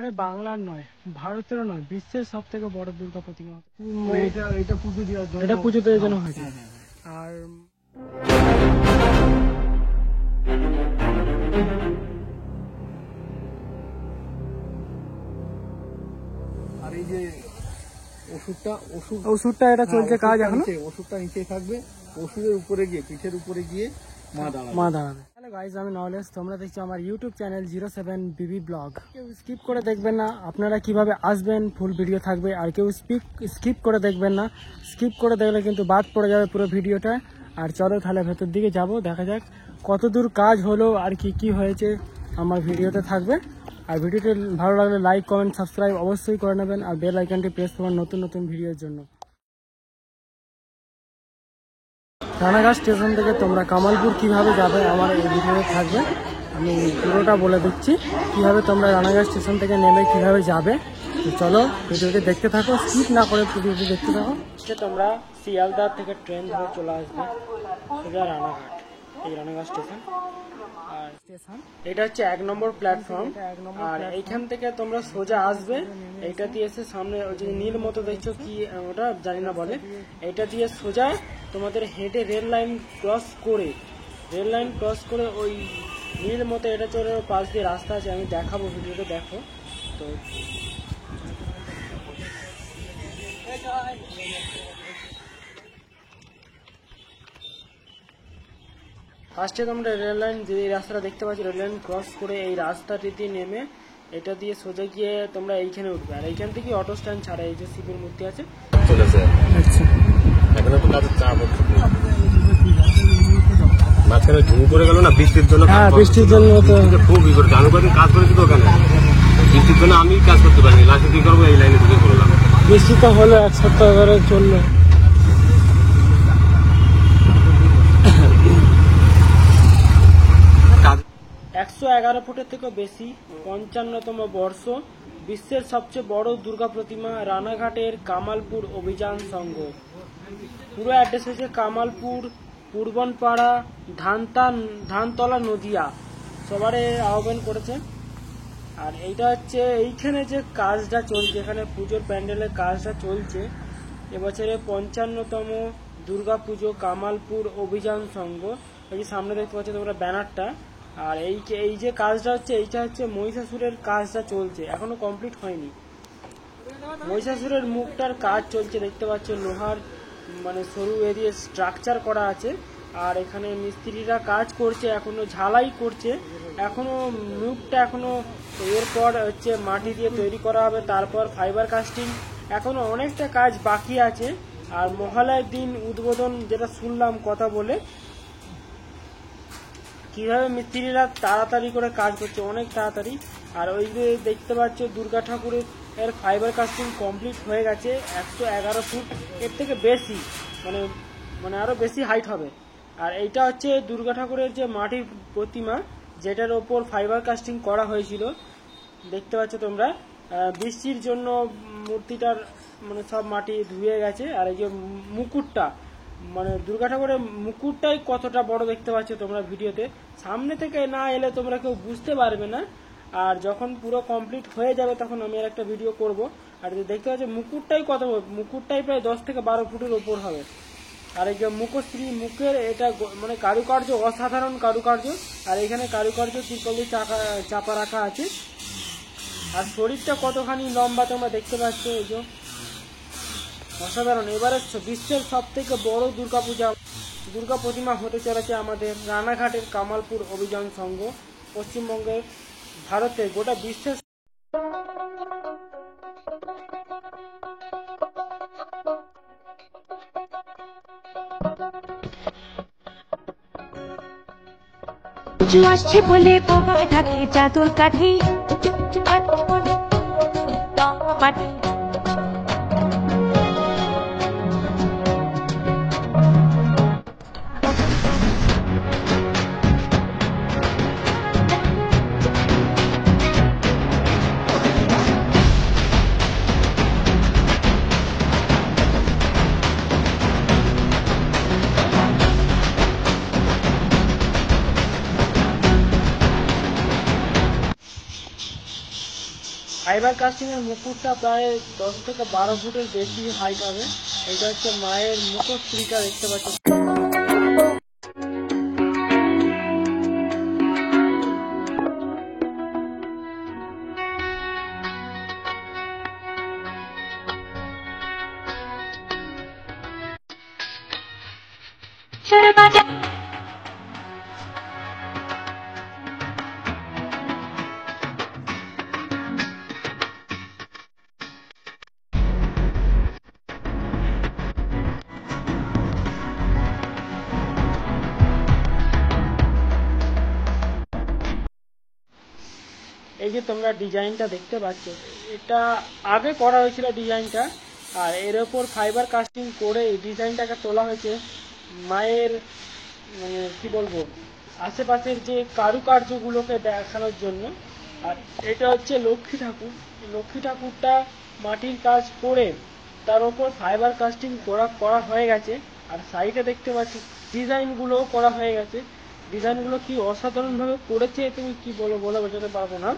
ভাই বাংলার নয়, ভারতেরও নয়, বিশ্বের সব থেকে বড় দুর্গা প্রতিমা। এটা পুজো দেওয়ার জন্য, এটা পুজো দেওয়ার জন্য হয়েছে। আর এই যে ওষুধটা এটা চলছে কাজ এখনো, ওষুধটা নিচে থাকবে, ওষুধের উপরে গিয়ে, পিঠের উপরে গিয়ে মা দাঁড়াবে। হ্যালো গাইজ, আমি নলেজ, তোমরা দেখছো আমার ইউটিউব চ্যানেল 07 বিবি ব্লগ। কেউ স্কিপ করে দেখবেন না, আপনারা কিভাবে আসবেন ফুল ভিডিও থাকবে। আর কেউ স্কিপ করে দেখবেন না, স্কিপ করে দেখলে কিন্তু বাদ পড়ে যাবে পুরো ভিডিওটা। আর চলো তাহলে ভেতর দিকে যাব, দেখা যাক কত দূর কাজ হলো আর কি হয়েছে আমার ভিডিওতে থাকবে। আর ভিডিওটি ভালো লাগলে লাইক, কমেন্ট, সাবস্ক্রাইব অবশ্যই করে নেবেন। আর বেল আইকনটি প্রেস করবেন নতুন নতুন ভিডিওর জন্য। রানাঘাট স্টেশন থেকে তোমরা কামালপুর কিভাবে যাবে আমার এই ভিডিওতে থাকবে। আমি পুরোটা বলে দিচ্ছি কিভাবে তোমরা রানাঘাট স্টেশন থেকে নেমে কিভাবে যাবে। তো চলো ভিডিওটি দেখতে থাকো, স্কিপ না করে ভিডিওটি দেখতে থাকো। তোমরা শিয়ালদা থেকে ট্রেন ধরে চলে আসবে সোজা রানাঘাট, এই রানাঘাট স্টেশন। আর স্টেশন এটা হচ্ছে 1 নম্বর প্ল্যাটফর্ম। আর এইখান থেকে তোমরা সোজা আসবে, এইটা দিয়ে এসে সামনে ওই যে নীল মতো দেখছো কি ওটা জানি না বলে, এটা দিয়ে সোজা তোমাদের হেঁটে রেল লাইন ক্রস করে ওই নীল মতো এটা চলে পাশ দিয়ে রাস্তা আছে, আমি দেখাবো ভিডিওটা দেখো। তো ফার্স্টে তোমরা রেল লাইন যে রাস্তাটা দেখতে পাচ্ছ, রেল লাইন ক্রস করে এই রাস্তাটি দিয়ে নেমে এটা দিয়ে সোজা গিয়ে তোমরা এইখানে উঠবে। আর এইখান থেকে অটো স্ট্যান্ড ছাড়া এই যে শিবের মূর্তি আছে চলেছে। আচ্ছা, এখন তো কাজের চাপ হচ্ছে, মাঝখানে ঝুম করে গেল না বৃষ্টির জন্য। হ্যাঁ, বৃষ্টির জন্য তো খুব ই করে আমি কদিন কাজ করেছি তো ওখানে, বৃষ্টির জন্য আমি কাজ করতে পারিনি। লাস্টে কি করবো, এই লাইনে ঢুকে পড়লাম। বৃষ্টি তো হলো 1 সপ্তাহ ধরে চললো। 111 ফুটের থেকে বেশি, 55তম বর্ষ, বিশ্বের সবচেয়ে বড় দুর্গা প্রতিমা, রানাঘাটের কামালপুর অভিযান সংঘ। পুরো অ্যাড্রেস হচ্ছে কামালপুর, পূর্বনপাড়া, ধানতলা, নদিয়া। সবারই আহ্বান করেছে। আর এইটা হচ্ছে এইখানে যে কাজটা চলছে, এখানে পুজোর প্যান্ডেলের কাজটা চলছে। এবছরে 55তম দুর্গা পুজো কামালপুর অভিযান সংঘ। এই সামনে দেখতে পাচ্ছ তোমরা ব্যানারটা। আর এই যে কাজটা হচ্ছে, এইটা হচ্ছে মহিষাসুরের কাজটা চলছে, এখনো কমপ্লিট হয়নি। মহিষাসুরের মুখটার কাজ চলছে, দেখতে পাচ্ছ লোহার মানে সরু এরিয়া স্ট্রাকচার করা আছে। আর এখানে মিস্ত্রিরা কাজ করছে, এখনো ঝালাই করছে, এখনো মুখটা এখনো, এরপর হচ্ছে মাটি দিয়ে তৈরি করা হবে, তারপর ফাইবার কাস্টিং, এখনো অনেকটা কাজ বাকি আছে। আর মহালয়ার দিন উদ্বোধন, যেটা শুনলাম কথা বলে, কিভাবে মিস্ত্রিরা তাড়াতাড়ি করে কাজ করছে, অনেক তাড়াতাড়ি। আর ওই যে দেখতে পাচ্ছ দুর্গা ঠাকুরের ফাইবার কাস্টিং কমপ্লিট হয়ে গেছে, 111 ফুট, এর থেকে বেশি, মানে আরো বেশি হাইট হবে। আর এইটা হচ্ছে দুর্গা ঠাকুরের যে মাটির প্রতিমা, যেটার ওপর ফাইবার কাস্টিং করা হয়েছিল, দেখতে পাচ্ছ তোমরা। বৃষ্টির জন্য মূর্তিটার মানে সব মাটি ধুয়ে গেছে। আর এই যে মুকুটটা, মানে দুর্গা ঠাকুরের মুকুটটাই কতটা বড় দেখতে পাচ্ছ তোমরা ভিডিওতে, সামনে থেকে না এলে তোমরা কেউ বুঝতে পারবে না। আর যখন পুরো কমপ্লিট হয়ে যাবে তখন আমি আর একটা ভিডিও করব। আর দেখতে পাচ্ছ মুকুটটাই প্রায় 10 থেকে 12 ফুটের ওপর হবে। আর এই যে মুখশ্রী, মুখের এটা মানে কারুকার্য, অসাধারণ কারুকার্য। আর এখানে কারুকার্য ত্রিপল দিয়ে চাপা রাখা আছে। আর শরীরটা কতখানি লম্বা তোমরা দেখতে পাচ্ছ, এই যে অসাধারণ। এবারে বিশ্বের সব থেকে বড় দুর্গা প্রতিমা হতে চলেছে আমাদের রানাঘাটের কামালপুর অভিযান সংঘ, পশ্চিমবঙ্গের, ভারতের, গোটা বিশ্বের। আসছে বলে বোমা ঢাকে চাদর কাঠি মাটি। ফাইবার কাস্টিং এর মুকুটটা প্রায় 10 থেকে 12 ফুটের বেশি হাইট হবে। এটা হচ্ছে মায়ের মুখশ্রীটা দেখতে পাচ্ছি। এই যে তোমরা ডিজাইনটা দেখতে পাচ্ছ, এটা আগে করা হয়েছিল ডিজাইনটা, আর এর ওপর ফাইবার কাস্টিং করে এই ডিজাইনটাকে তোলা হয়েছে মায়ের মানে কি বলবো আশেপাশের যে কারুকার্যগুলোকে দেখানোর জন্য। আর এটা হচ্ছে লক্ষ্মী ঠাকুর। লক্ষ্মী ঠাকুরটা মাটির কাজ করে তার ওপর ফাইবার কাস্টিং করা হয়ে গেছে। আর সাইডে দেখতে পাচ্ছি ডিজাইনগুলোও করা হয়ে গেছে। ডিজাইনগুলো কি অসাধারণভাবে করেছে, তুমি কি বলে বোঝাতে পারবো না।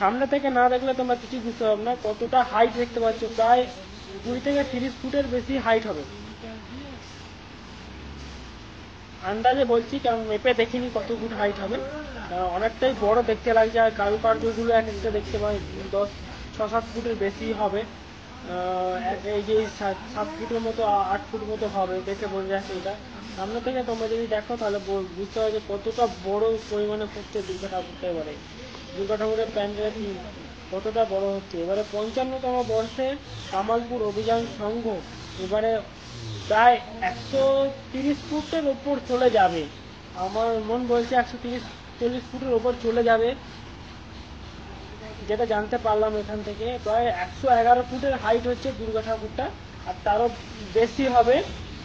সামনে থেকে না দেখলে তোমরা কিছু বুঝতে পারবে না। কতটা হাইট দেখতে পাচ্ছ, প্রায় 20 থেকে 30 ফুটের বেশি হাইট হবে আন্দাজে বলছি, কারণ মেপে দেখিনি কত ফুট হাইট হবে। অনেকটাই বড় দেখতে লাগছে। আর কারুকার্যগুলো এক একটা দেখতে পাই 6-7 ফুটের বেশি হবে। এই যে 7 ফুটের মতো 8 ফুট মতো হবে, দেখে বোঝা যাচ্ছে। এটা সামনে থেকে তোমরা যদি দেখো তাহলে বুঝতে পারবে যে কতটা বড় পরিমাণে করছে দুর্গা ঠাকুরটা। এবারে দুর্গা ঠাকুরের প্যান্ডেল কতটা বড় হচ্ছে। এবারে 55তম বর্ষে কামালপুর অভিযান সংঘ এবারে প্রায় 130 ফুটের ওপর চলে যাবে। আমার মন বলছে 130-40 ফুটের ওপর চলে যাবে, যেটা জানতে পারলাম এখান থেকে। প্রায় 111 ফুটের হাইট হচ্ছে দুর্গা ঠাকুরটা, আর তারও বেশি হবে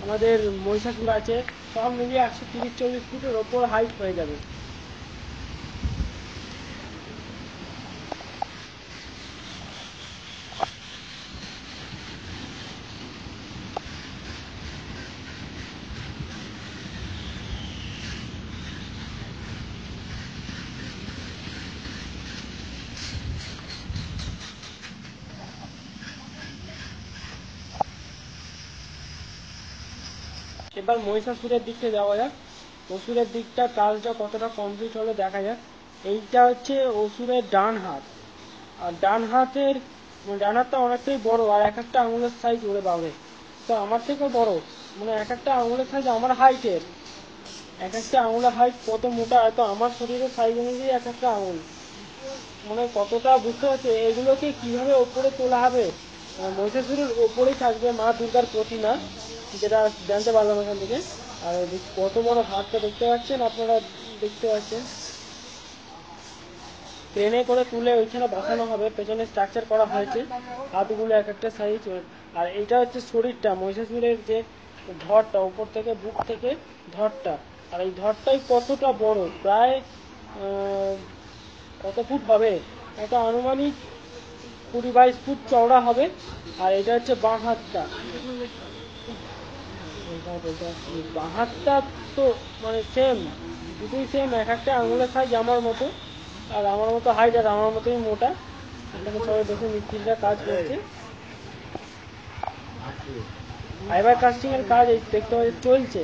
আমাদের মহিষাসুর আছে। সব মিলিয়ে 130-40 ফুটের ওপর হাইট হয়ে যাবে। এবার মহিষাসুরের দিকে যাওয়া যাক। অসুরের দিকটা কাজটা কতটা কমপ্লিট হলো দেখা যাক। এইটা হচ্ছে অসুরের ডান হাত। আর ডান হাতটা অনেকটাই বড়, আর এক একটা আঙুলের সাইজ ওরে বাবরে, তো আমার থেকেও বড়। মানে এক একটা আঙুলের সাইজ আমার হাইটের। এক একটা আঙুলের হাইট কত মোটা, হয়তো আমার শরীরের সাইজ অনুযায়ী এক একটা আঙুল। মানে কতটা বুঝতে পারছি। এগুলোকে কিভাবে ওপরে তোলা হবে, মহিষাসুরের ওপরেই থাকবে মা দুর্গার প্রতিমা, যেটা জানতে পারলাম এখান থেকে। আর কত বড় হাতটা দেখতে পাচ্ছেন আপনারা, দেখতে পাচ্ছেন ট্রেনে করে তুলে ওইখানে বসানো হবে। পেছনে স্ট্রাকচার করা হয়েছে, হাতগুলো এক একটা সাইজ। আর এইটা হচ্ছে শরীরটা, মহিষাসুরের যে ধরটা, উপর থেকে বুক থেকে ধরটা। আর এই ধরটাই কতটা বড়, প্রায় কত ফুট হবে, এটা আনুমানিক 20-22 ফুট চওড়া হবে। আর এটা হচ্ছে বাঁ হাতটা। বাঁ হাতটা তো মানে সেম, দুটোই সেম, এক একটা আঙুলের সাইজ আমার মতো, আর আমার মতো হাইট, আর আমার মতোই মোটা। এখানে সবাই দেখে মিস্ত্রিরা কাজ করছে। ফাইবার কাস্টিং এর কাজ দেখতে পাচ্ছি চলছে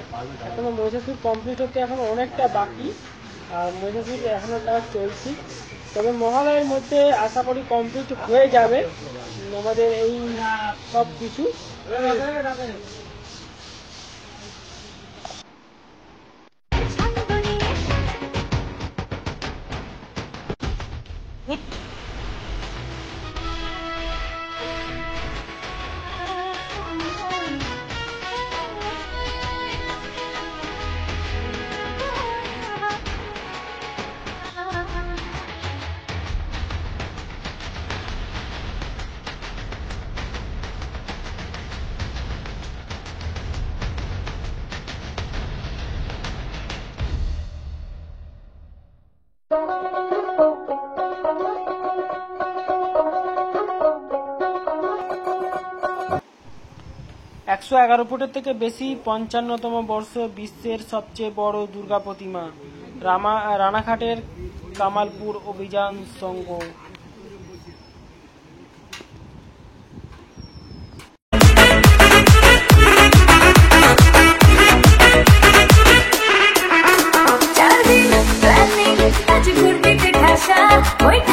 এখনো। মহিষাসুর কমপ্লিট হতে এখনো অনেকটা বাকি, আর মহিষাসুর এখনো কাজ চলছে। তবে মহালয়ের মধ্যে আশা করি কমপ্লিট হয়ে যাবে আমাদের এই সব কিছু। একশো 11 ফুটের থেকে বেশি, 55তম বর্ষ, বিশ্বের সবচেয়ে বড় দুর্গা প্রতিমা, রানাঘাটের কামালপুর অভিযান সংঘ। ভালোবাসা ওই